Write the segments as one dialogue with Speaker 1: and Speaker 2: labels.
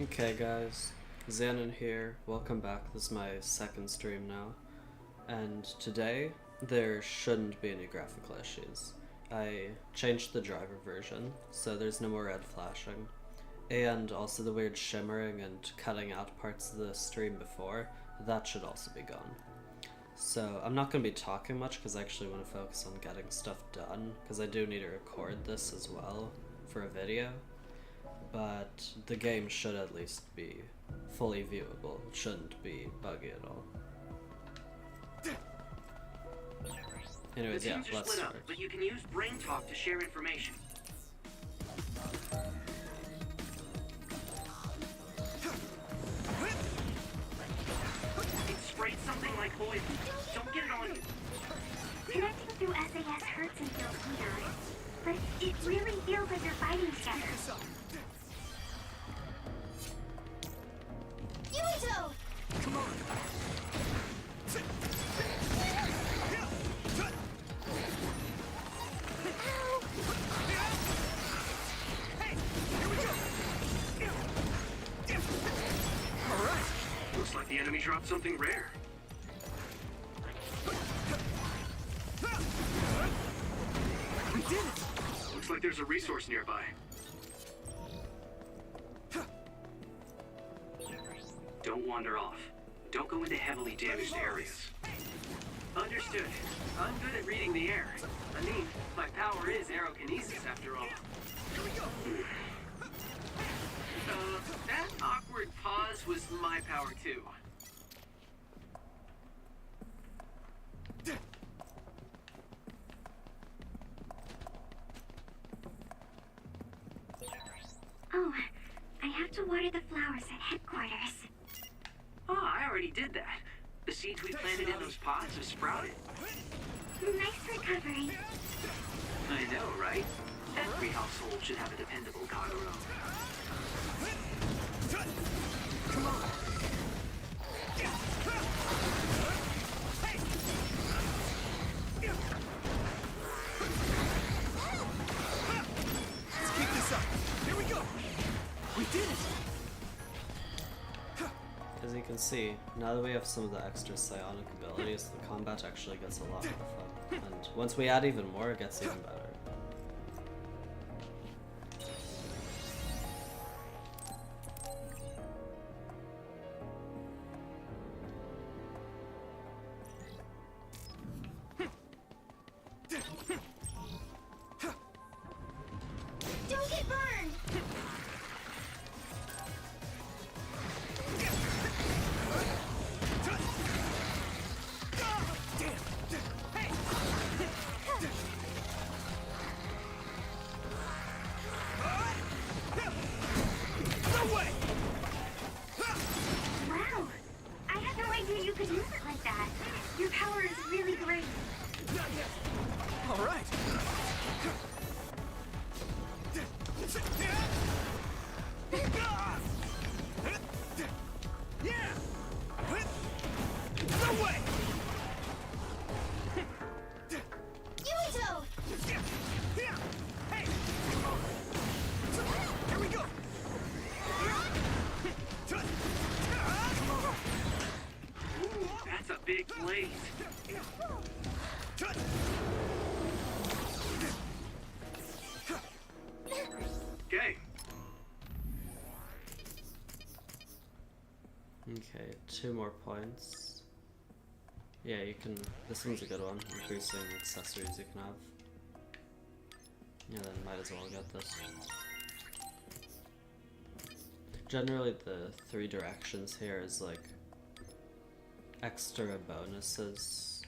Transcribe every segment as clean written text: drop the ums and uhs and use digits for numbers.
Speaker 1: Okay guys, Xanon here, welcome back. This is my second stream now, and today there shouldn't be any graphical issues. I changed the driver version, so there's no more red flashing, and also the weird shimmering and cutting out parts of the stream before, that should also be gone. So I'm not going to be talking much because I actually want to focus on getting stuff done, because I do need to record this as well for a video. But the game should at least be fully viewable. It shouldn't be buggy at all. Anyways, yeah, let's start.
Speaker 2: Up, but you can use brain talk to share information. It sprayed something like poison. Don't get it on you.
Speaker 3: Connecting through SAS hurts and feels weird, but it really feels like you're fighting together.
Speaker 4: Come on! Hey, here we go! Alright!
Speaker 2: Looks like the enemy dropped something rare.
Speaker 4: We did it!
Speaker 2: Looks like there's a resource nearby. Don't wander off. Don't go into heavily damaged areas. Understood. I'm good at reading the air. I mean, my power is aerokinesis after all.
Speaker 4: Here we go!
Speaker 2: That awkward pause was my power too.
Speaker 3: Oh, I have to water the flowers at headquarters.
Speaker 2: Ah, I already did that. The seeds we planted in those pots have sprouted.
Speaker 3: Nice recovery.
Speaker 2: I know, right? Every household should have a dependable Kagero.
Speaker 4: Come on! Let's keep this up. Here we go! We did it!
Speaker 1: As you can see, now that we have some of the extra psionic abilities, the combat actually gets a lot more fun. And once we add even more, it gets even better.
Speaker 3: Don't get burned! Wow! I had no idea you could use it like that. Your power is really great.
Speaker 4: All right. Yeah. No way. Hey. Here we go.
Speaker 2: Ooh, that's a big blaze. Okay.
Speaker 1: Okay, 2 more points. Yeah, you can. This one's a good one. Increasing accessories you can have. Yeah, then might as well get this. Generally, the 3 directions here is like extra bonuses,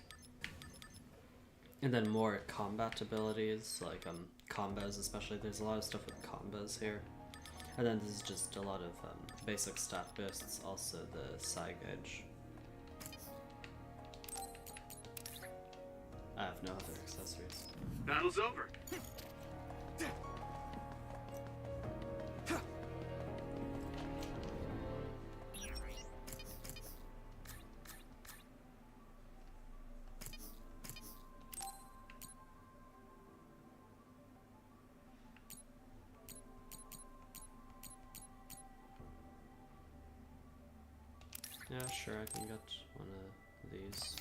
Speaker 1: and then more combat abilities like combos. Especially, there's a lot of stuff with combos here. And then this is just a lot of basic stat boosts, also the psi gauge. I have no other accessories.
Speaker 2: Battle's over.
Speaker 1: Yeah, sure, I can get one of these.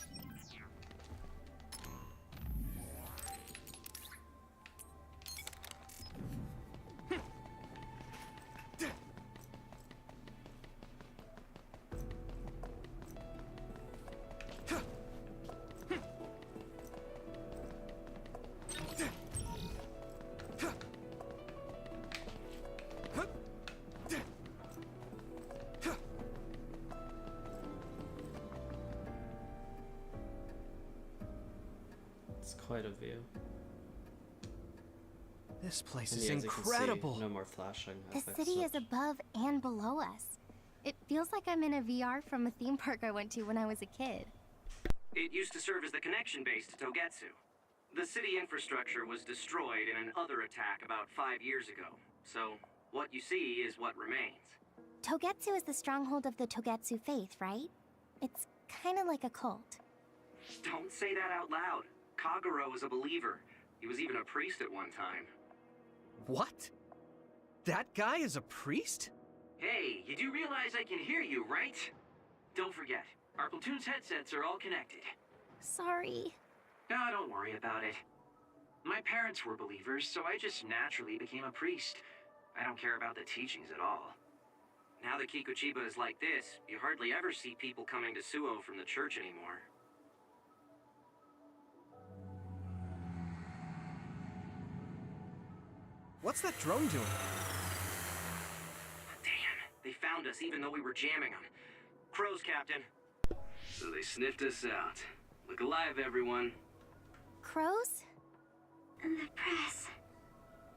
Speaker 1: It's quite a view.
Speaker 4: This place
Speaker 1: And
Speaker 4: is
Speaker 1: yeah, as you can see,
Speaker 4: incredible.
Speaker 1: no more flashing. I
Speaker 5: The
Speaker 1: fixed
Speaker 5: city
Speaker 1: it.
Speaker 5: is above and below us. It feels like I'm in a VR from a theme park I went to when I was a kid.
Speaker 2: It used to serve as the connection base to Togetsu. The city infrastructure was destroyed in an other attack about 5 years ago. So, what you see is what remains.
Speaker 5: Togetsu is the stronghold of the Togetsu faith, right? It's kind of like a cult.
Speaker 2: Don't say that out loud. Kagero is a believer. He was even a priest at one time.
Speaker 4: What? That guy is a priest?
Speaker 2: Hey, you do realize I can hear you, right? Don't forget, our platoon's headsets are all connected.
Speaker 5: Sorry.
Speaker 2: No, don't worry about it. My parents were believers, so I just naturally became a priest. I don't care about the teachings at all. Now that Kikuchiba is like this, you hardly ever see people coming to Suo from the church anymore.
Speaker 4: What's that drone doing?
Speaker 2: Damn, they found us even though we were jamming them. Crows, Captain. So they sniffed us out. Look alive, everyone.
Speaker 5: Crows?
Speaker 3: The press.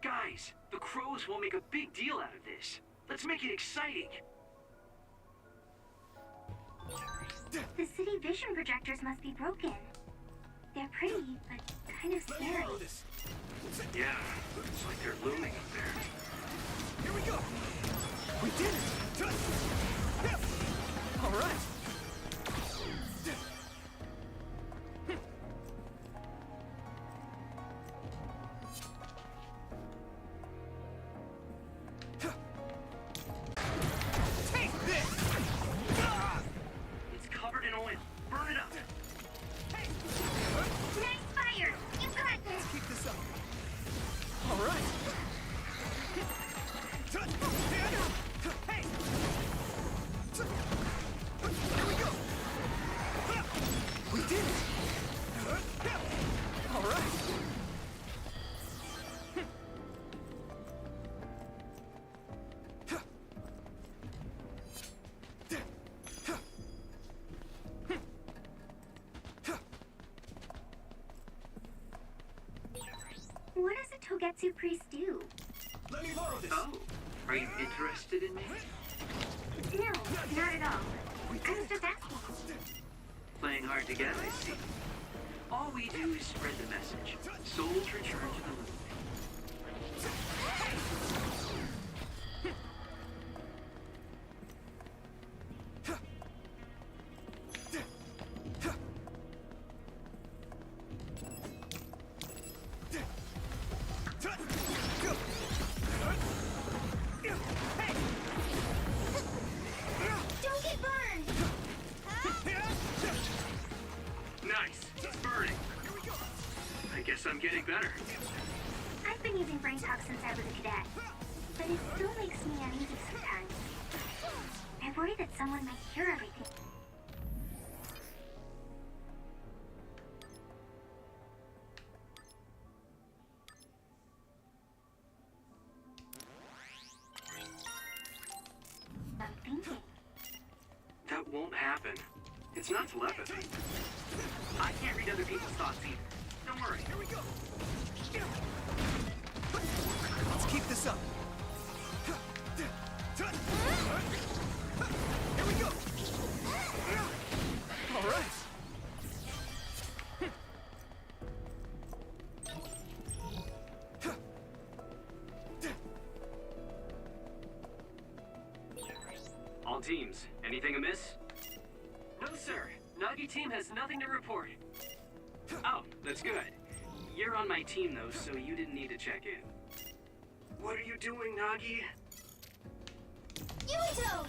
Speaker 2: Guys, the Crows will make a big deal out of this. Let's make it exciting.
Speaker 3: The city vision projectors must be broken. They're pretty, but kind of scary.
Speaker 2: Yeah, it's like they're looming up there.
Speaker 4: Here we go! We did it! All right! Take this!
Speaker 2: It's covered in oil. Burn it up.
Speaker 3: Nice fire! You got this!
Speaker 4: Keep this up. All right. Hey! Here we go. We did it. All right.
Speaker 3: What does a Togetsu priest do?
Speaker 4: Let me borrow this.
Speaker 2: Oh, are you interested in me?
Speaker 3: No, not at all. I was just asking.
Speaker 2: Playing hard to get, I see. All we do is spread the message. Souls return to the moon.
Speaker 5: Don't get burned!
Speaker 2: Nice, it's burning. I guess I'm getting better.
Speaker 3: I've been using brain talk since I was a cadet, but it still makes me uneasy sometimes. I worry that someone might hear everything. I'm thinking.
Speaker 2: That won't happen. It's not telepathy. I can't read other people's thoughts either. Don't worry.
Speaker 4: Here we go. Let's keep this up. Here we go. All right.
Speaker 2: All teams, anything amiss? No, sir. Nagi team has nothing to report. Oh, that's good. You're on my team, though, so you didn't need to check in. What are you doing, Nagi?
Speaker 5: Yuito!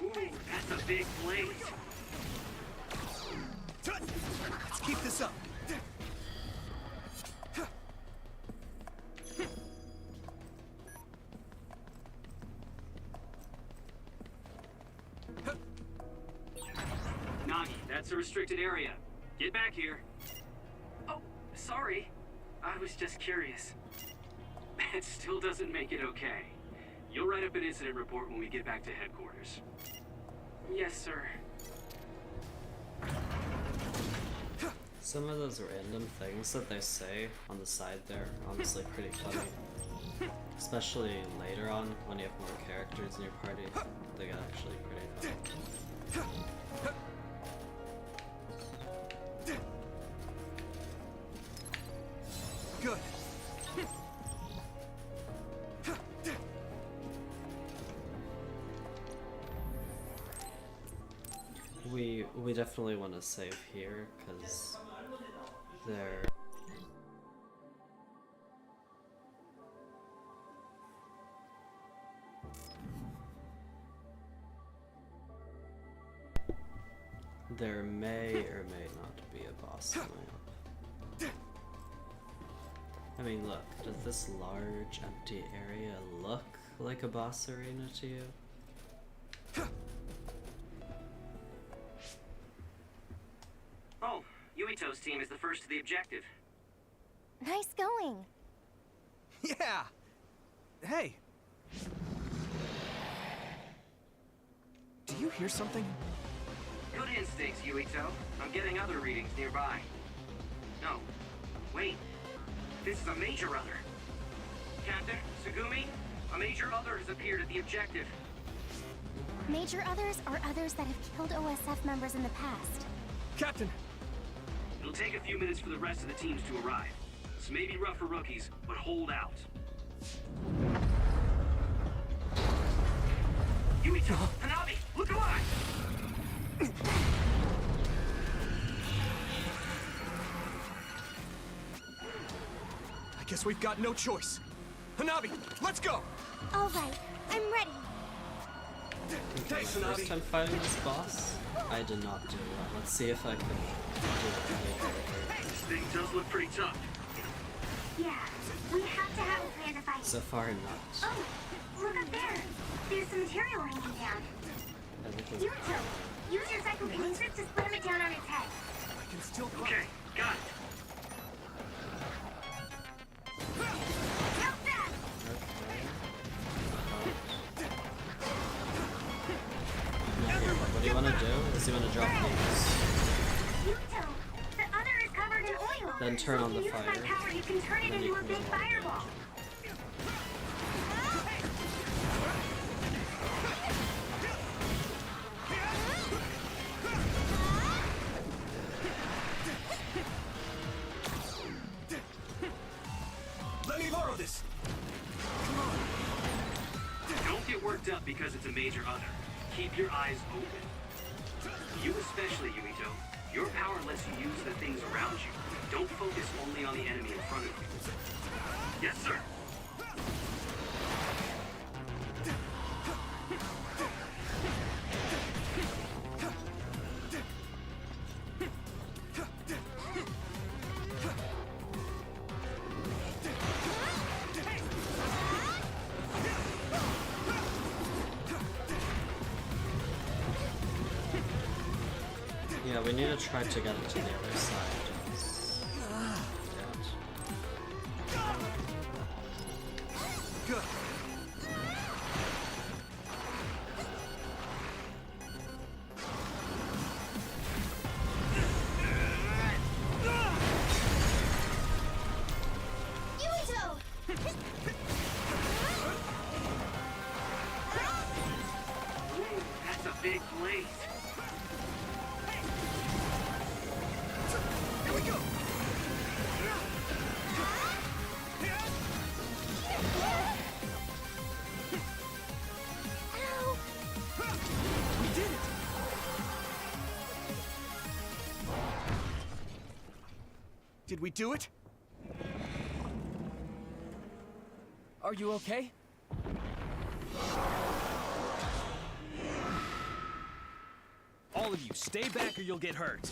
Speaker 2: Ooh, that's a big blaze.
Speaker 4: Let's keep this up.
Speaker 2: Nagi, that's a restricted area. Get back here. Oh, sorry. I was just curious. It still doesn't make it okay. You'll write up an incident report when we get back to headquarters. Yes, sir.
Speaker 1: Some of those random things that they say on the side there are honestly pretty funny. Especially later on when you have more characters in your party. They get actually pretty funny.
Speaker 4: Good.
Speaker 1: We definitely want to save here because they're there may or may not be a boss lamp. I mean, look, does this large empty area look like a boss arena to you?
Speaker 2: Oh, Yuito's team is the first to the objective.
Speaker 5: Nice going.
Speaker 4: Yeah. Hey. Do you hear something?
Speaker 2: Good instincts, Yuito. I'm getting other readings nearby. No. Wait. This is a major other. Captain, Sugumi, a major other has appeared at the objective.
Speaker 5: Major others are others that have killed OSF members in the past.
Speaker 4: Captain!
Speaker 2: It'll take a few minutes for the rest of the teams to arrive. This may be rough for rookies, but hold out. Yuito! Hanabi! Look alive!
Speaker 4: I guess we've got no choice. Hanabi, let's go!
Speaker 5: All right, I'm ready.
Speaker 4: Thanks,
Speaker 1: My
Speaker 4: Hanabi.
Speaker 1: first time fighting this boss, I did not do well. Let's see if I can do it.
Speaker 2: This thing does look pretty tough.
Speaker 3: Yeah, we have to have a plan to fight.
Speaker 1: So far, not.
Speaker 3: Oh, look up there. There's some material hanging down.
Speaker 1: Everything's
Speaker 3: Yuito, use your psychokinesis to slam it down on its head.
Speaker 4: I can still fight.
Speaker 2: Okay, got it.
Speaker 3: Help that!
Speaker 1: Now here, what do you want to do? Is you want to drop these?
Speaker 3: Yuito, the other is covered in oil.
Speaker 1: Then turn
Speaker 3: So
Speaker 1: on the
Speaker 3: if you use
Speaker 1: fire.
Speaker 3: my power, you can turn it
Speaker 1: Then you
Speaker 3: into a
Speaker 1: can
Speaker 3: big
Speaker 1: go ahead.
Speaker 3: fireball.
Speaker 4: Let me borrow this!
Speaker 2: Don't get worked up because it's a major other. Keep your eyes open. You especially, Yuito. Your power lets you use the things around you. Don't focus only on the enemy in front of you. Yes, sir.
Speaker 1: Yeah, we need to try to get it to the other side.
Speaker 4: Good.
Speaker 5: Yuito!
Speaker 2: That's a big blaze.
Speaker 4: Here we go!
Speaker 5: Ow!
Speaker 4: We did it! Did we do it? Are you okay? of you, stay back or you'll get hurt.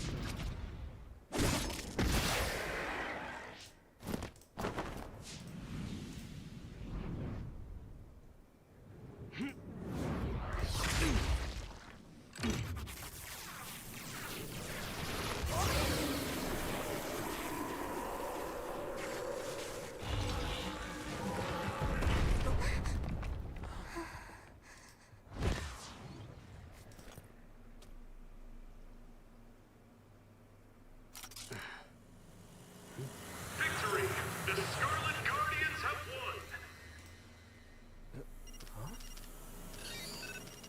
Speaker 6: Victory! The Scarlet Guardians have won!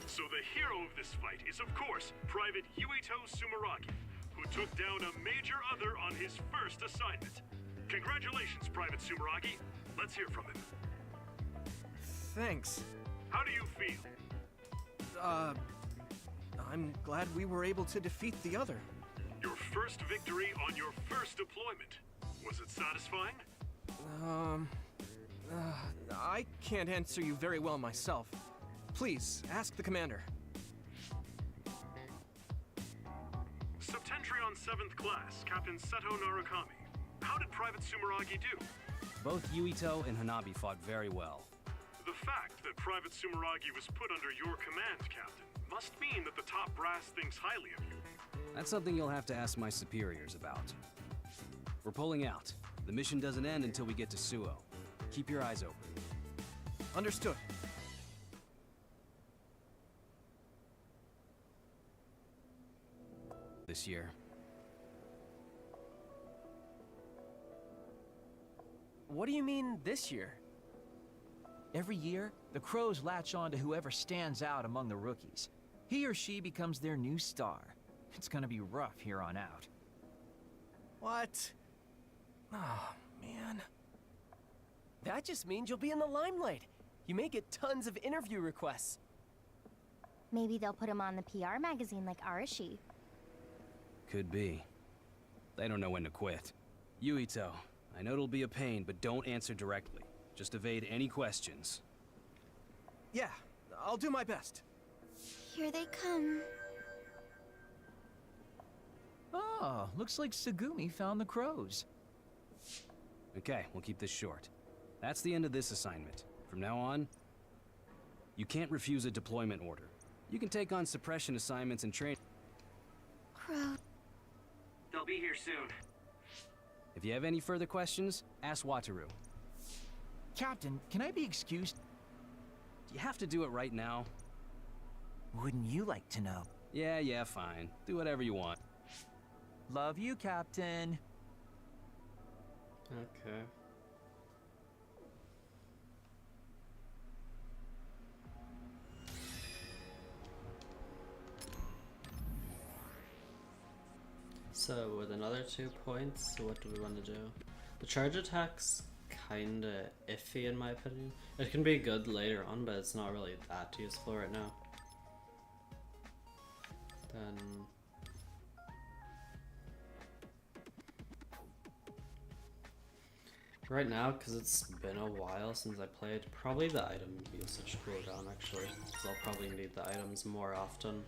Speaker 6: So the hero of this fight is, of course, Private Yuito Sumeragi, who took down a major other on his first assignment. Congratulations, Private Sumeragi. Let's hear from him.
Speaker 4: Thanks.
Speaker 6: How do you feel?
Speaker 4: I'm glad we were able to defeat the other.
Speaker 6: Your first victory on your first deployment. Was it satisfying?
Speaker 4: I can't answer you very well myself. Please, ask the commander.
Speaker 6: Septentrion 7th Class, Captain Seto Narukami. How did Private Sumeragi do?
Speaker 7: Both Yuito and Hanabi fought very well.
Speaker 6: The fact that Private Sumeragi was put under your command, Captain, must mean that the top brass thinks highly of you.
Speaker 7: That's something you'll have to ask my superiors about. We're pulling out. The mission doesn't end until we get to Suo. Keep your eyes open.
Speaker 4: Understood.
Speaker 7: This year.
Speaker 8: What do you mean, this year? Every year, the Crows latch on to whoever stands out among the rookies. He or she becomes their new star. It's gonna be rough here on out.
Speaker 4: What? Oh, man.
Speaker 9: That just means you'll be in the limelight. You may get tons of interview requests.
Speaker 5: Maybe they'll put him on the PR magazine like Arashi.
Speaker 7: Could be. They don't know when to quit. Yuito, I know it'll be a pain, but don't answer directly. Just evade any questions.
Speaker 4: Yeah, I'll do my best.
Speaker 5: Here they come.
Speaker 8: Oh, looks like Tsugumi found the Crows.
Speaker 7: Okay, we'll keep this short. That's the end of this assignment. From now on, you can't refuse a deployment order. You can take on suppression assignments and train.
Speaker 5: Crow.
Speaker 2: They'll be here soon.
Speaker 7: If you have any further questions, ask Wataru.
Speaker 8: Captain, can I be excused?
Speaker 7: Do you have to do it right now?
Speaker 8: Wouldn't you like to know?
Speaker 7: Yeah, fine. Do whatever you want.
Speaker 8: Love you, Captain.
Speaker 1: Okay. So with another 2 points, what do we want to do? The charge attack's kinda iffy in my opinion. It can be good later on, but it's not really that useful right now. Then right now, because it's been a while since I played, probably the item usage cooldown actually, because I'll probably need the items more often.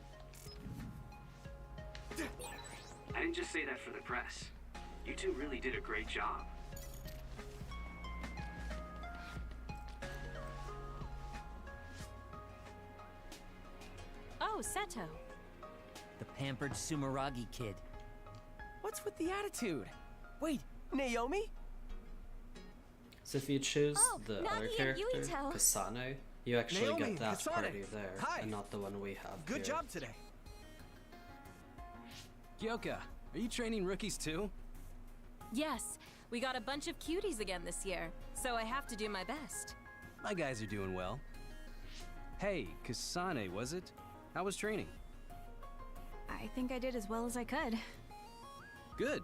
Speaker 2: I didn't just say that for the press. You two really did a great job.
Speaker 10: Oh, Seto.
Speaker 9: The pampered Sumeragi kid. What's with the attitude? Wait, Naomi?
Speaker 1: So if you choose
Speaker 5: Oh,
Speaker 1: the
Speaker 5: Nagi
Speaker 1: other
Speaker 5: and
Speaker 1: character,
Speaker 5: Yuito.
Speaker 1: Kasane, you actually
Speaker 4: Naomi,
Speaker 1: get that
Speaker 4: Kasane.
Speaker 1: party there,
Speaker 4: Hi.
Speaker 1: and not the one we have
Speaker 4: Good
Speaker 1: here.
Speaker 4: job today.
Speaker 7: Kyoka, are you training rookies too?
Speaker 10: Yes, we got a bunch of cuties again this year, so I have to do my best.
Speaker 7: My guys are doing well. Hey, Kasane, was it? How was training?
Speaker 10: I think I did as well as I could.
Speaker 7: Good.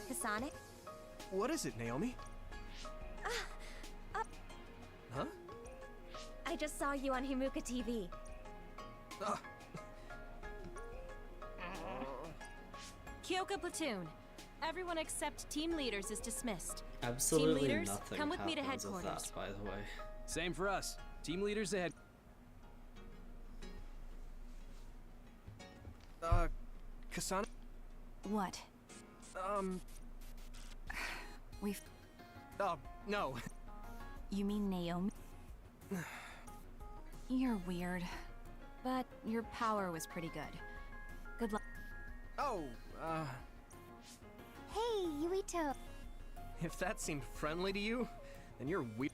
Speaker 5: Kasane?
Speaker 4: What is it, Naomi? Huh?
Speaker 5: I just saw you on Himuka TV.
Speaker 10: Kyoka Platoon. Everyone except team leaders is dismissed.
Speaker 1: Absolutely
Speaker 10: Team leaders,
Speaker 1: nothing
Speaker 10: come with me to
Speaker 1: happens with
Speaker 10: headquarters.
Speaker 1: that, by the way.
Speaker 7: Same for us. Team leaders ahead.
Speaker 4: Kasana?
Speaker 11: What? We've...
Speaker 4: No.
Speaker 11: You mean Naomi? You're weird. But your power was pretty good. Good luck.
Speaker 4: Oh,
Speaker 5: Hey, Yuito.
Speaker 4: if that seemed friendly to you, then you're weird.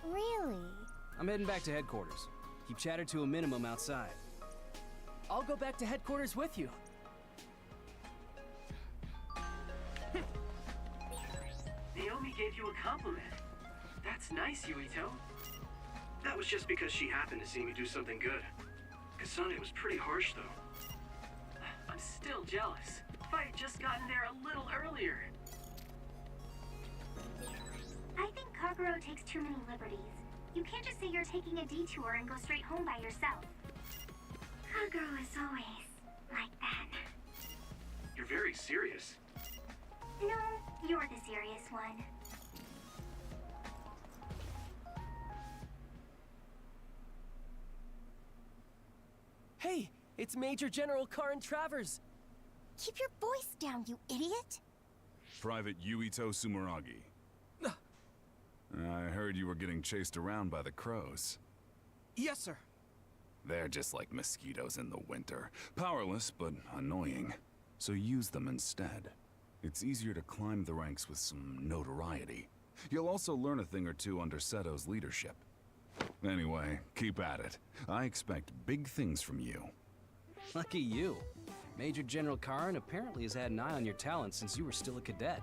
Speaker 5: Really?
Speaker 7: I'm heading back to headquarters. Keep chatter to a minimum outside.
Speaker 9: I'll go back to headquarters with you.
Speaker 2: Naomi gave you a compliment. That's nice, Yuito. That was just because she happened to see me do something good. Kasane was pretty harsh, though. I'm still jealous. If I had just gotten there a little earlier.
Speaker 3: I think Kaguro takes too many liberties. You can't just say you're taking a detour and go straight home by yourself. Kaguro is always like that.
Speaker 2: You're very serious.
Speaker 3: No, you're the serious one.
Speaker 9: Hey, it's Major General Karin Travers.
Speaker 5: Keep your voice down, you idiot!
Speaker 12: Private Yuito Sumeragi. I heard you were getting chased around by the crows.
Speaker 4: Yes, sir.
Speaker 12: They're just like mosquitoes in the winter. Powerless, but annoying. So use them instead. It's easier to climb the ranks with some notoriety. You'll also learn a thing or two under Seto's leadership. Anyway, keep at it. I expect big things from you.
Speaker 7: Lucky you. Major General Karin apparently has had an eye on your talent since you were still a cadet.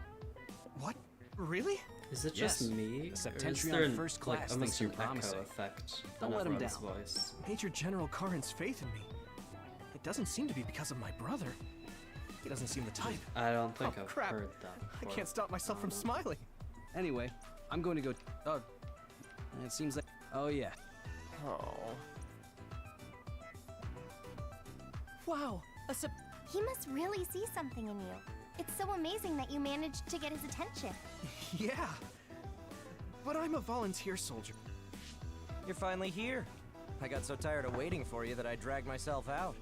Speaker 4: What? Really?
Speaker 1: Is it
Speaker 7: Yes.
Speaker 1: just me?
Speaker 7: The
Speaker 1: Or is
Speaker 7: Septentrion
Speaker 1: there
Speaker 7: first
Speaker 1: like
Speaker 7: class
Speaker 1: almost
Speaker 7: thinks
Speaker 1: an
Speaker 7: you're promising.
Speaker 1: echo effect
Speaker 7: Don't
Speaker 1: in
Speaker 7: let him
Speaker 1: everyone's
Speaker 7: down.
Speaker 1: voice?
Speaker 4: Major General Karin's faith in me. It doesn't seem to be because of my brother. He doesn't seem the type.
Speaker 1: I don't think
Speaker 4: Oh,
Speaker 1: I've
Speaker 4: crap.
Speaker 1: heard that
Speaker 4: I
Speaker 1: before.
Speaker 4: can't stop myself from smiling.
Speaker 7: Anyway, I'm going to go... it seems like... Oh, yeah.
Speaker 4: Oh.
Speaker 9: Wow,
Speaker 5: He must really see something in you. It's so amazing that you managed to get his attention.
Speaker 4: Yeah. But I'm a volunteer soldier.
Speaker 13: You're finally here. I got so tired of waiting for you that I dragged myself out.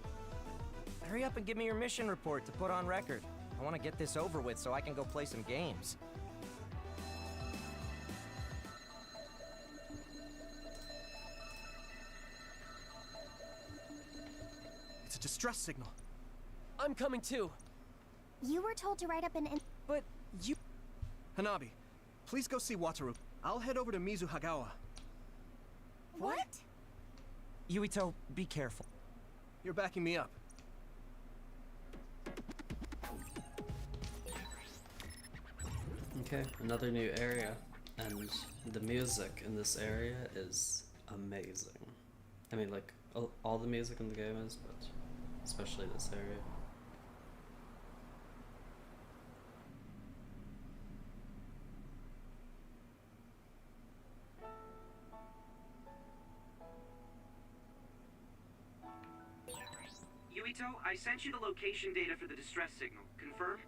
Speaker 13: Hurry up and give me your mission report to put on record. I want to get this over with so I can go play some games.
Speaker 4: It's a distress signal.
Speaker 9: I'm coming too.
Speaker 5: You were told to write up an
Speaker 9: But you...
Speaker 4: Hanabi, please go see Wataru. I'll head over to Mizuhagawa.
Speaker 5: What?
Speaker 13: Yuito, be careful.
Speaker 4: You're backing me up.
Speaker 1: Okay, another new area. And the music in this area is amazing. I mean, like, all the music in the game is, but especially this area.
Speaker 2: Yuito, I sent you the location data for the distress signal. Confirm?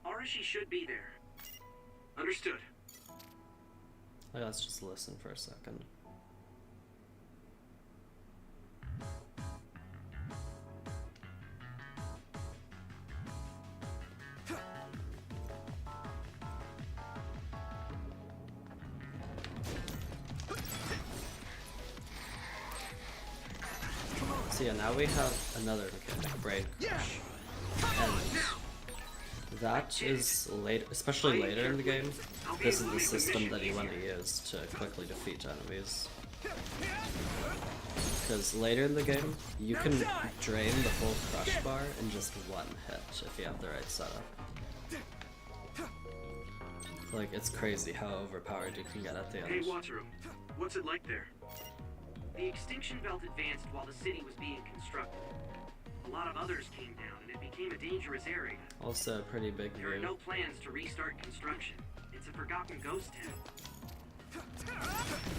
Speaker 2: Arashi should be there. Understood.
Speaker 1: Okay, let's just listen for a second. So yeah, now we have another mechanic, brain crush. And that is late, especially later in the game. This is the system that you want to use to quickly defeat enemies. Because later in the game, you can drain the whole crush bar in just one hit if you have the right setup. Like, it's crazy how overpowered you can get at the end.
Speaker 2: Hey, Wataru. What's it like there? The extinction belt advanced while the city was being constructed. A lot of others came down and it became a dangerous area.
Speaker 1: Also a pretty big
Speaker 2: There are
Speaker 1: view.
Speaker 2: no plans to restart construction. It's a forgotten ghost town.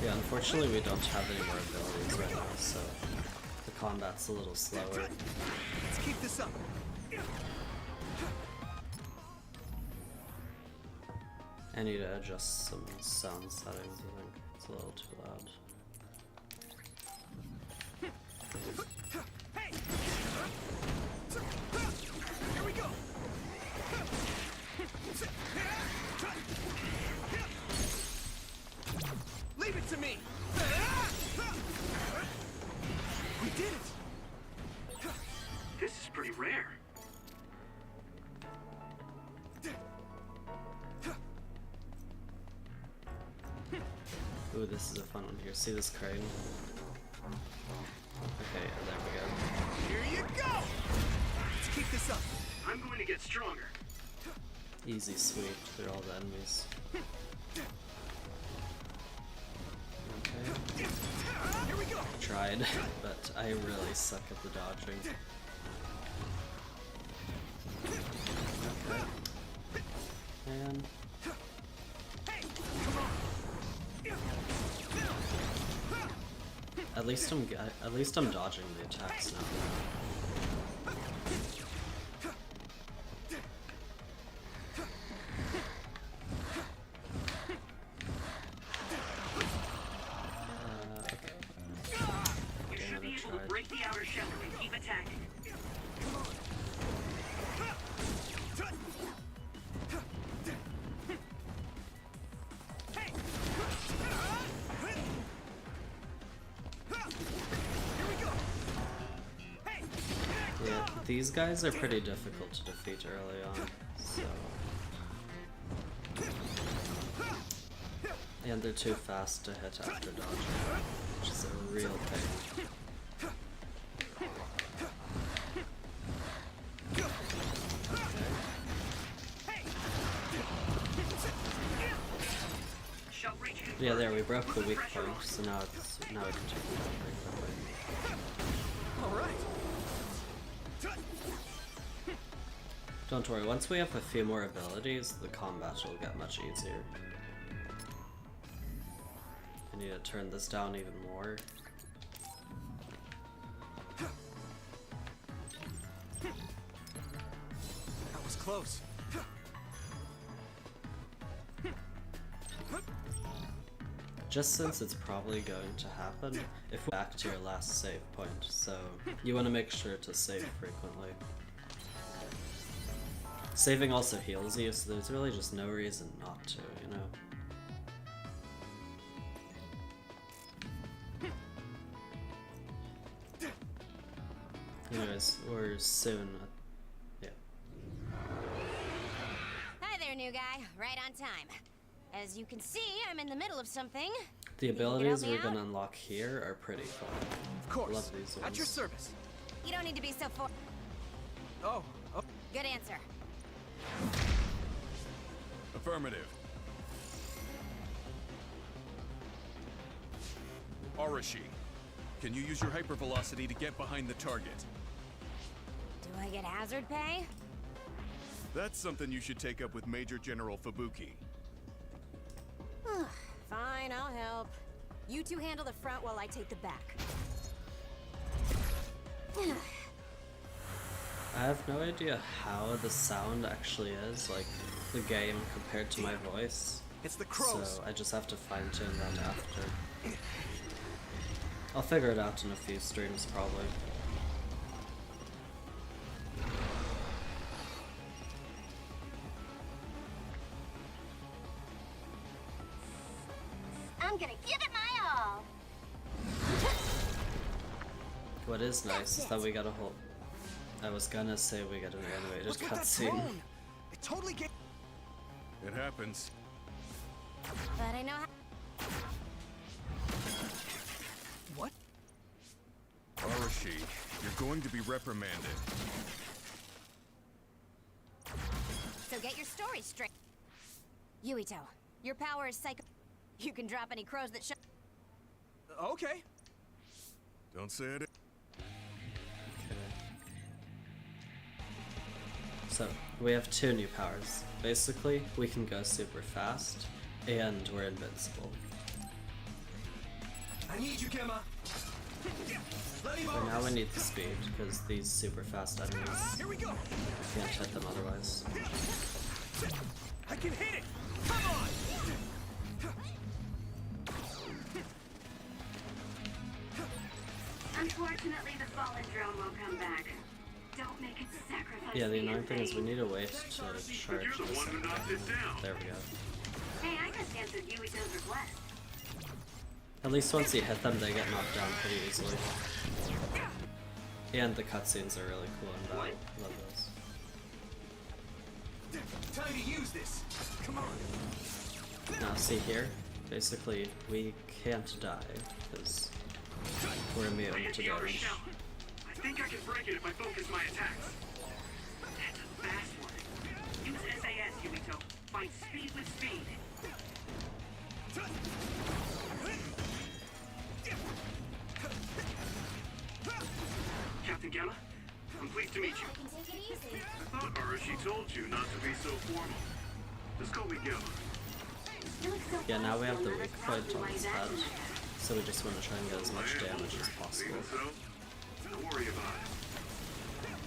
Speaker 1: Yeah, unfortunately we don't have any more abilities right now, so the combat's a little slower.
Speaker 4: Let's keep this up.
Speaker 1: I need to adjust some sound settings, I think. It's a little too loud. Ooh, this is a fun one here. See this crane? Okay, yeah, there we go.
Speaker 4: Here you go! Let's keep this up.
Speaker 6: I'm going to get stronger.
Speaker 1: Easy sweep through all the enemies. Okay.
Speaker 4: Here we go.
Speaker 1: Tried, but I really suck at the dodging. Okay. And at least I'm dodging the attacks now.
Speaker 2: You should be able to break the outer shell and keep attacking.
Speaker 1: Yeah, these guys are pretty difficult to defeat early on, so... And they're too fast to hit after dodging, which is a real pain. Yeah, there, we broke the weak point, so now we can take it out pretty quickly.
Speaker 4: Alright.
Speaker 1: Don't worry, once we have a few more abilities, the combat will get much easier. I need to turn this down even more.
Speaker 4: That was close.
Speaker 1: Just since it's probably going to happen, if we're back to your last save point, so you want to make sure to save frequently. Saving also heals you, so there's really just no reason not to, you know? Anyways, we're soon. Yeah.
Speaker 14: Hi there, new guy. Right on time. As you can see, I'm in the middle of something.
Speaker 1: The abilities we're gonna unlock here are pretty fun.
Speaker 4: Of course.
Speaker 1: Love these ones.
Speaker 4: At your service.
Speaker 14: You don't need to be so
Speaker 4: Oh.
Speaker 14: Good answer.
Speaker 12: Affirmative. Arashi, can you use your hypervelocity to get behind the target?
Speaker 14: Do I get hazard pay?
Speaker 6: That's something you should take up with Major General Fubuki.
Speaker 14: Fine, I'll help. You two handle the front while I take the back.
Speaker 1: I have no idea how the sound actually is, like the game compared to my voice.
Speaker 4: It's the crows.
Speaker 1: So I just have to fine tune that after. I'll figure it out in a few streams probably.
Speaker 3: I'm gonna give it my all.
Speaker 1: What is nice is that we got a whole... I was gonna say we got an animated cutscene.
Speaker 4: It totally gave.
Speaker 6: It happens.
Speaker 14: But I know how.
Speaker 4: What?
Speaker 6: Arashi, you're going to be reprimanded.
Speaker 14: So get your story straight. Yuito, your power is psycho. You can drop any crows that show.
Speaker 4: Okay.
Speaker 6: Don't say it.
Speaker 1: So, we have two new powers. Basically, we can go super fast, and we're invincible.
Speaker 4: I need you, Gemma.
Speaker 1: But now we need the speed, because these super fast enemies
Speaker 4: Here we go.
Speaker 1: can't hit them otherwise.
Speaker 4: I can hit it. Come on.
Speaker 3: Unfortunately, the fallen drone won't come back. Don't make it sacrifice.
Speaker 1: Yeah, the
Speaker 3: me
Speaker 1: annoying
Speaker 3: in
Speaker 1: thing is we
Speaker 3: vain.
Speaker 1: need to wait to charge this second time. There we go.
Speaker 3: Hey, I just answered Yuito's request.
Speaker 1: At least once you hit them, they get knocked down pretty easily. And the cutscenes are really cool in battle. Love those.
Speaker 4: Time to use this. Come on.
Speaker 1: Now, see here? Basically, we can't die, because we're immune
Speaker 6: I hit
Speaker 1: to
Speaker 6: the outer
Speaker 1: damage.
Speaker 6: shell. I think I can break it if I focus my attacks. That's a fast one. Use SAS, Yumito. Fight speed with speed. Captain Gemma, I'm pleased to meet you. I thought Arashi told you not to be so formal. Just call me Gemma.
Speaker 1: Yeah, now we have the weak point on his head, so we just want to try and get as much damage as possible.
Speaker 6: Even so, don't worry about it.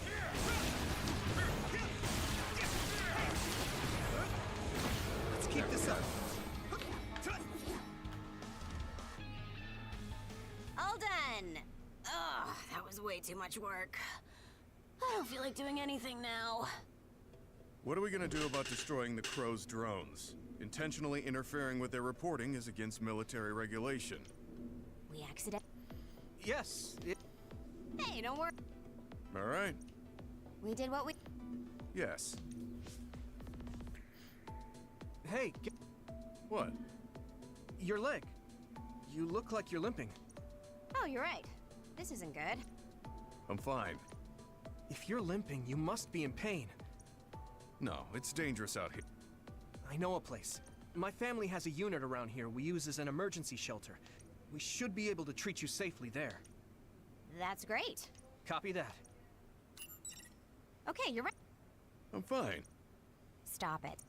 Speaker 4: Let's keep this up.
Speaker 14: All done. Ugh, that was way too much work. I don't feel like doing anything now.
Speaker 15: What are we gonna do about destroying the Crow's drones? Intentionally interfering with their reporting is against military regulation.
Speaker 14: We accident.
Speaker 4: Yes.
Speaker 14: Hey, don't worry.
Speaker 15: All right.
Speaker 14: We did what we.
Speaker 15: Yes.
Speaker 4: Hey,
Speaker 15: What?
Speaker 4: your leg. You look like you're limping.
Speaker 14: Oh, you're right. This isn't good.
Speaker 15: I'm fine.
Speaker 4: If you're limping, you must be in pain.
Speaker 15: No, it's dangerous out here.
Speaker 4: I know a place. My family has a unit around here we use as an emergency shelter. We should be able to treat you safely there.
Speaker 14: That's great.
Speaker 4: Copy that.
Speaker 14: Okay, you're right.
Speaker 15: I'm fine.
Speaker 14: Stop it.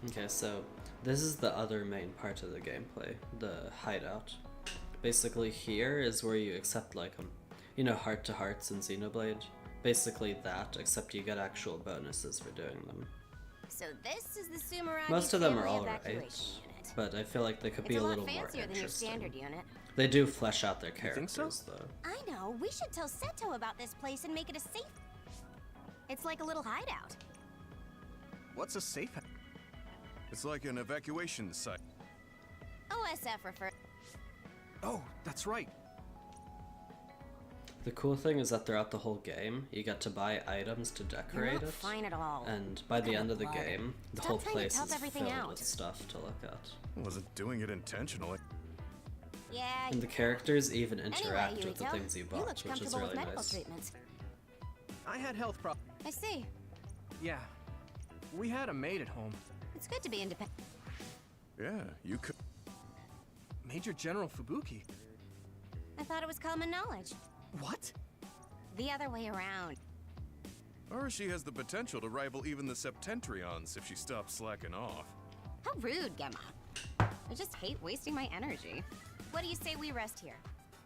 Speaker 1: Okay, so this is the other main part of the gameplay, the hideout. Basically here is where you accept like you know, heart-to-hearts in Xenoblade. Basically that, except you get actual bonuses for doing them.
Speaker 14: So this is the Sumeragi
Speaker 1: Most of them are
Speaker 14: family
Speaker 1: alright,
Speaker 14: evacuation unit.
Speaker 1: but I feel like they could
Speaker 14: It's
Speaker 1: be
Speaker 14: a
Speaker 1: a
Speaker 14: lot
Speaker 1: little more
Speaker 14: fancier than your
Speaker 1: interesting.
Speaker 14: standard unit.
Speaker 1: They do flesh out their
Speaker 4: think
Speaker 1: characters,
Speaker 4: so?
Speaker 1: though.
Speaker 14: I know. We should tell Seto about this place and make it a safe. It's like a little hideout.
Speaker 4: What's a safe house?
Speaker 15: It's like an evacuation site.
Speaker 14: OSF refer.
Speaker 4: Oh, that's right.
Speaker 1: The cool thing is that throughout the whole game, you get to buy items to
Speaker 14: You're
Speaker 1: decorate
Speaker 14: not
Speaker 1: it.
Speaker 14: fine at all.
Speaker 1: And by the
Speaker 14: Kinda
Speaker 1: end of the
Speaker 14: blood.
Speaker 1: game, the
Speaker 14: Stop
Speaker 1: whole
Speaker 14: trying to
Speaker 1: place
Speaker 14: tough
Speaker 1: is
Speaker 14: everything
Speaker 1: filled
Speaker 14: out.
Speaker 1: with stuff to look at.
Speaker 15: I wasn't doing it intentionally.
Speaker 14: Yeah.
Speaker 1: And the characters even interact
Speaker 14: anyway,
Speaker 1: with the
Speaker 14: Yuito,
Speaker 1: things you
Speaker 14: you
Speaker 1: bought,
Speaker 14: looked
Speaker 1: which is
Speaker 14: comfortable
Speaker 1: really
Speaker 14: with medical
Speaker 1: nice.
Speaker 14: treatments.
Speaker 4: I had health problems.
Speaker 14: I see.
Speaker 4: Yeah. We had a maid at home.
Speaker 14: It's good to be independent.
Speaker 15: Yeah, you could.
Speaker 4: Major General Fubuki.
Speaker 14: I thought it was common knowledge.
Speaker 4: What?
Speaker 14: The other way around.
Speaker 15: Arashi has the potential to rival even the Septentrions if she stops slacking off.
Speaker 14: How rude, Gemma. I just hate wasting my energy. What do you say we rest here?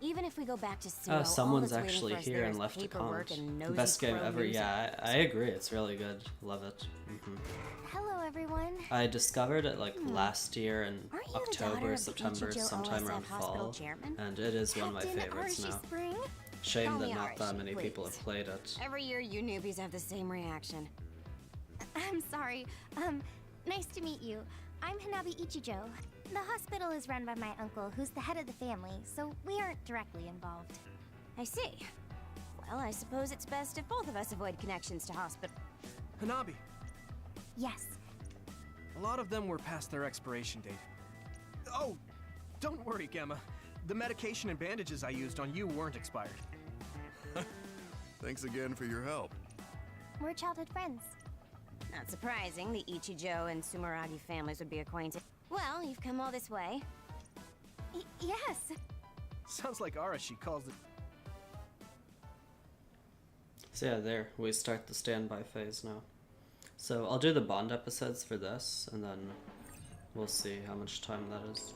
Speaker 14: Even if we go back to Suo,
Speaker 1: Oh, someone's
Speaker 14: all that's
Speaker 1: actually
Speaker 14: waiting for us
Speaker 1: here
Speaker 14: there
Speaker 1: and
Speaker 14: is
Speaker 1: left a
Speaker 14: paperwork
Speaker 1: comment.
Speaker 14: and nosy
Speaker 1: Best game
Speaker 14: crow
Speaker 1: ever.
Speaker 14: news
Speaker 1: Yeah,
Speaker 14: about
Speaker 1: I agree. It's really good. Love it.
Speaker 5: Hello, everyone.
Speaker 1: I discovered it like last year in
Speaker 14: Aren't you the
Speaker 1: October,
Speaker 14: daughter of the
Speaker 1: September,
Speaker 14: Ichijo
Speaker 1: sometime
Speaker 14: OSF
Speaker 1: around
Speaker 14: hospital
Speaker 1: fall,
Speaker 14: chairman?
Speaker 1: and it is one of my
Speaker 14: Captain
Speaker 1: favorites
Speaker 14: Arashi
Speaker 1: now.
Speaker 14: Spring?
Speaker 1: Shame
Speaker 14: Call
Speaker 1: that
Speaker 14: me
Speaker 1: not that
Speaker 14: Arashi,
Speaker 1: many people have
Speaker 14: please.
Speaker 1: played it.
Speaker 14: Every year, you newbies have the same reaction.
Speaker 5: I'm sorry. Nice to meet you. I'm Hanabi Ichijo. The hospital is run by my uncle, who's the head of the family, so we aren't directly involved.
Speaker 14: I see. Well, I suppose it's best if both of us avoid connections to hospital.
Speaker 4: Hanabi.
Speaker 5: Yes.
Speaker 4: A lot of them were past their expiration date. Oh, don't worry, Gemma. The medication and bandages I used on you weren't expired.
Speaker 15: Thanks again for your help.
Speaker 5: We're childhood friends.
Speaker 14: Not surprising, the Ichijo and Sumeragi families would be acquainted. Well, you've come all this way.
Speaker 5: Yes.
Speaker 4: Sounds like Arashi calls it.
Speaker 1: So yeah, there, we start the standby phase now. So I'll do the Bond episodes for this, and then we'll see how much time that is.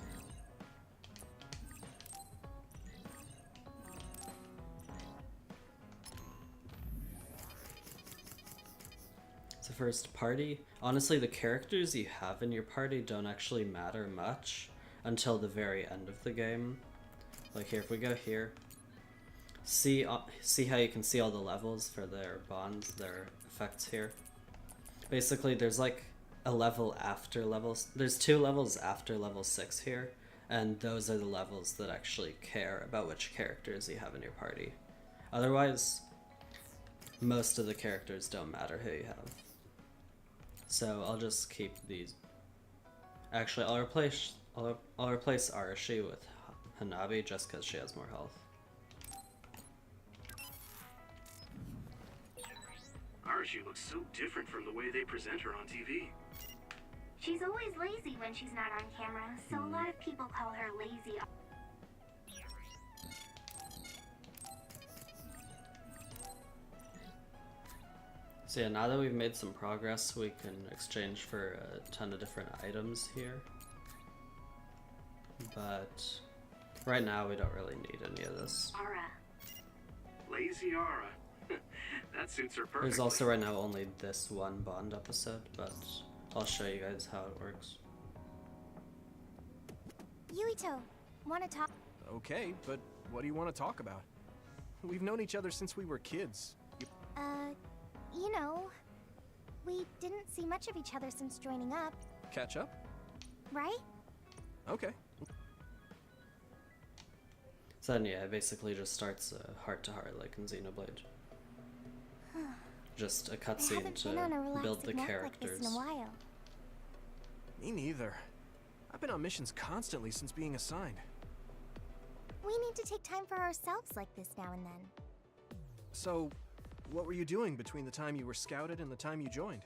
Speaker 1: So first, party. Honestly, the characters you have in your party don't actually matter much until the very end of the game. Like here, if we go here, see how you can see all the levels for their bonds, their effects here. Basically, there's like a level after levels. There's 2 levels after level 6 here, and those are the levels that actually care about which characters you have in your party. Otherwise, most of the characters don't matter who you have. So I'll just keep these. Actually, I'll replace Arashi with Hanabi just because she has more health.
Speaker 6: Arashi looks so different from the way they present her on TV.
Speaker 3: She's always lazy when she's not on camera, so a lot of people call her lazy.
Speaker 1: So yeah, now that we've made some progress, we can exchange for a ton of different items here. But right now we don't really need any of this.
Speaker 3: Ara.
Speaker 6: Lazy Ara. That suits her perfectly.
Speaker 1: There's also right now only this one Bond episode, but I'll show you guys how it works.
Speaker 5: Yuito, wanna talk?
Speaker 4: Okay, but what do you want to talk about? We've known each other since we were kids.
Speaker 5: You know, we didn't see much of each other since joining up,
Speaker 4: Catch up?
Speaker 5: right?
Speaker 4: Okay.
Speaker 1: So then yeah, it basically just starts heart-to-heart like in Xenoblade. Just a
Speaker 5: I
Speaker 1: cutscene
Speaker 5: haven't been on a
Speaker 1: to
Speaker 5: relaxed
Speaker 1: build the
Speaker 5: nap
Speaker 1: characters.
Speaker 5: like this in a while.
Speaker 4: Me neither. I've been on missions constantly since being assigned.
Speaker 5: We need to take time for ourselves like this now and then.
Speaker 4: So, what were you doing between the time you were scouted and the time you joined?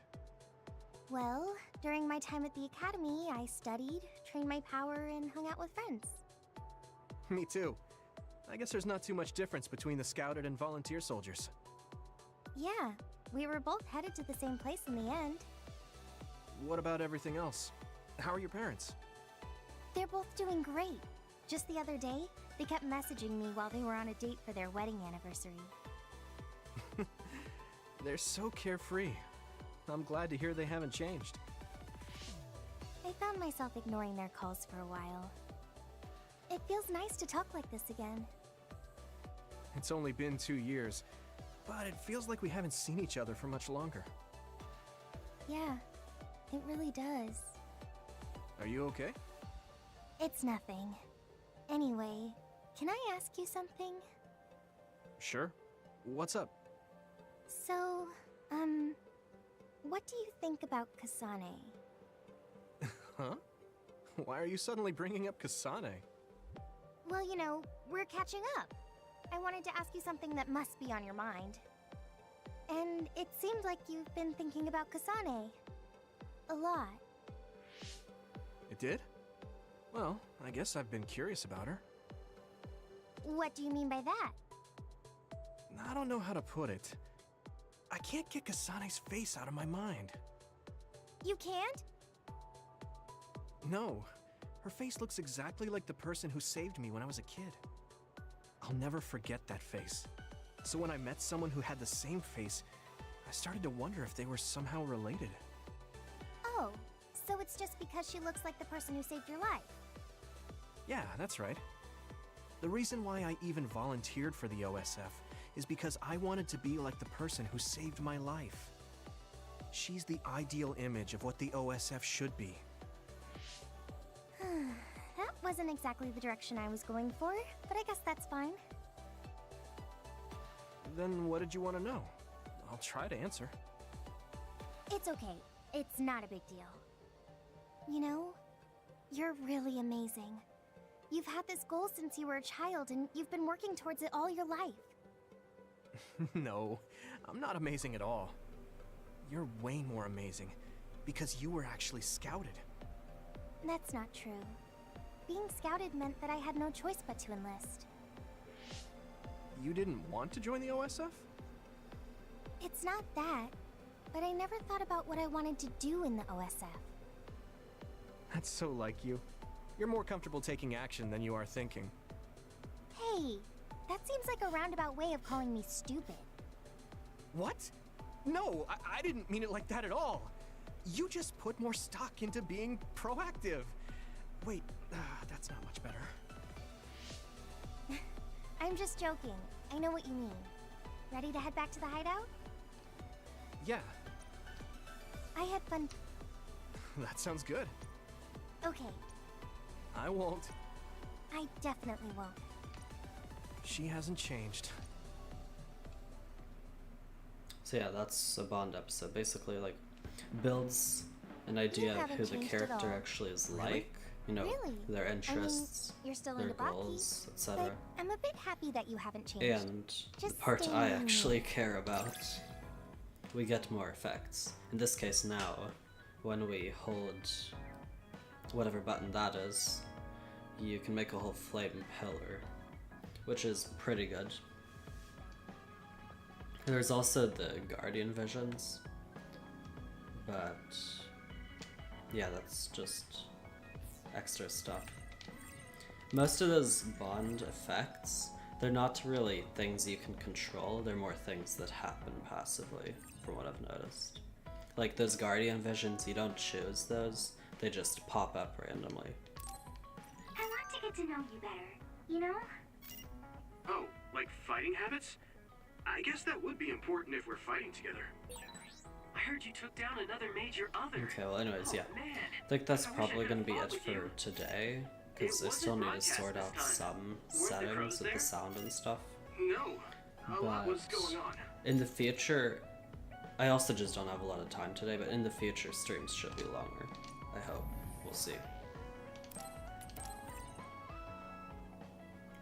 Speaker 5: Well, during my time at the academy, I studied, trained my power, and hung out with friends.
Speaker 4: Me too. I guess there's not too much difference between the scouted and volunteer soldiers.
Speaker 5: Yeah, we were both headed to the same place in the end.
Speaker 4: What about everything else? How are your parents?
Speaker 5: They're both doing great. Just the other day, they kept messaging me while they were on a date for their wedding anniversary.
Speaker 4: They're so carefree. I'm glad to hear they haven't changed.
Speaker 5: I found myself ignoring their calls for a while. It feels nice to talk like this again.
Speaker 4: It's only been 2 years, but it feels like we haven't seen each other for much longer.
Speaker 5: Yeah, it really does.
Speaker 4: Are you okay?
Speaker 5: It's nothing. Anyway, can I ask you something?
Speaker 4: Sure. What's up?
Speaker 5: So, what do you think about Kasane?
Speaker 4: Huh? Why are you suddenly bringing up Kasane?
Speaker 5: Well, you know, we're catching up. I wanted to ask you something that must be on your mind. And it seemed like you've been thinking about Kasane. A lot.
Speaker 4: It did? Well, I guess I've been curious about her.
Speaker 5: What do you mean by that?
Speaker 4: I don't know how to put it. I can't get Kasane's face out of my mind.
Speaker 5: You can't?
Speaker 4: No. Her face looks exactly like the person who saved me when I was a kid. I'll never forget that face. So when I met someone who had the same face, I started to wonder if they were somehow related.
Speaker 5: Oh, so it's just because she looks like the person who saved your life?
Speaker 4: Yeah, that's right. The reason why I even volunteered for the OSF is because I wanted to be like the person who saved my life. She's the ideal image of what the OSF should be.
Speaker 5: That wasn't exactly the direction I was going for, but I guess that's fine.
Speaker 4: Then what did you want to know? I'll try to answer.
Speaker 5: It's okay. It's not a big deal. You know, you're really amazing. You've had this goal since you were a child, and you've been working towards it all your life.
Speaker 4: No, I'm not amazing at all. You're way more amazing, because you were actually scouted.
Speaker 5: That's not true. Being scouted meant that I had no choice but to enlist.
Speaker 4: You didn't want to join the OSF?
Speaker 5: It's not that, but I never thought about what I wanted to do in the OSF.
Speaker 4: That's so like you. You're more comfortable taking action than you are thinking.
Speaker 5: Hey, that seems like a roundabout way of calling me stupid.
Speaker 4: What? No, I didn't mean it like that at all. You just put more stock into being proactive. Wait, that's not much better.
Speaker 5: I'm just joking. I know what you mean. Ready to head back to the hideout?
Speaker 4: Yeah,
Speaker 5: I had fun.
Speaker 4: that sounds good.
Speaker 5: Okay,
Speaker 4: I won't.
Speaker 5: I definitely won't.
Speaker 4: She hasn't changed.
Speaker 1: So yeah, that's a Bond episode. Basically, like, builds an idea of
Speaker 5: haven't
Speaker 1: who the
Speaker 5: changed at
Speaker 1: character
Speaker 5: all.
Speaker 1: actually is
Speaker 4: Really?
Speaker 1: like. You know,
Speaker 5: Really?
Speaker 1: their interests,
Speaker 5: You're still
Speaker 1: their
Speaker 5: into Baki,
Speaker 1: goals,
Speaker 5: but
Speaker 1: etc.
Speaker 5: I'm a bit happy that you haven't changed.
Speaker 1: And the
Speaker 5: Just
Speaker 1: part
Speaker 5: stay
Speaker 1: I
Speaker 5: near me.
Speaker 1: actually care about, we get more effects. In this case now, when we hold whatever button that is, you can make a whole flame pillar, which is pretty good. There's also the Guardian visions, but yeah, that's just extra stuff. Most of those Bond effects, they're not really things you can control, they're more things that happen passively, from what I've noticed. Like those Guardian visions, you don't choose those, they just pop up randomly.
Speaker 3: I want to get to know you better, you know?
Speaker 6: Oh, like fighting habits? I guess that would be important if we're fighting together.
Speaker 2: I heard you took down another major other.
Speaker 1: Okay, well anyways, yeah.
Speaker 2: Man.
Speaker 1: I think that's
Speaker 2: I wish I
Speaker 1: probably
Speaker 2: could've
Speaker 1: gonna be
Speaker 2: fought
Speaker 1: it
Speaker 2: with
Speaker 1: for
Speaker 2: you.
Speaker 1: today, because I
Speaker 2: It
Speaker 1: still
Speaker 2: wasn't
Speaker 1: need to
Speaker 2: broadcast
Speaker 1: sort
Speaker 2: this
Speaker 1: out
Speaker 2: time.
Speaker 1: some
Speaker 2: Weren't the
Speaker 1: settings
Speaker 2: crows
Speaker 1: with
Speaker 2: there?
Speaker 1: the sound and stuff.
Speaker 6: No. A lot was
Speaker 1: But
Speaker 6: going on.
Speaker 1: in the future, I also just don't have a lot of time today, but in the future streams should be longer. I hope. We'll see.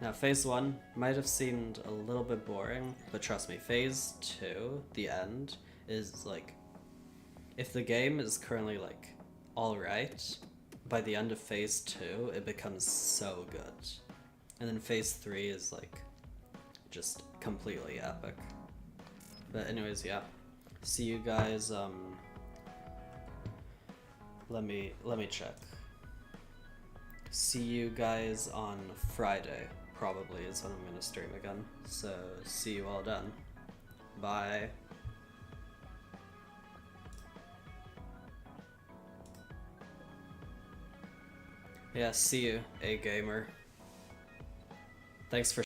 Speaker 1: Now, Phase 1 might have seemed a little bit boring, but trust me, Phase 2, the end, is like... If the game is currently like alright, by the end of Phase 2, it becomes so good. And then Phase 3 is like just completely epic. But anyways, yeah. See you guys, let me check. See you guys on Friday, probably, is when I'm gonna stream again. So, see you all then. Bye. Yeah, see you, A Gamer. Thanks for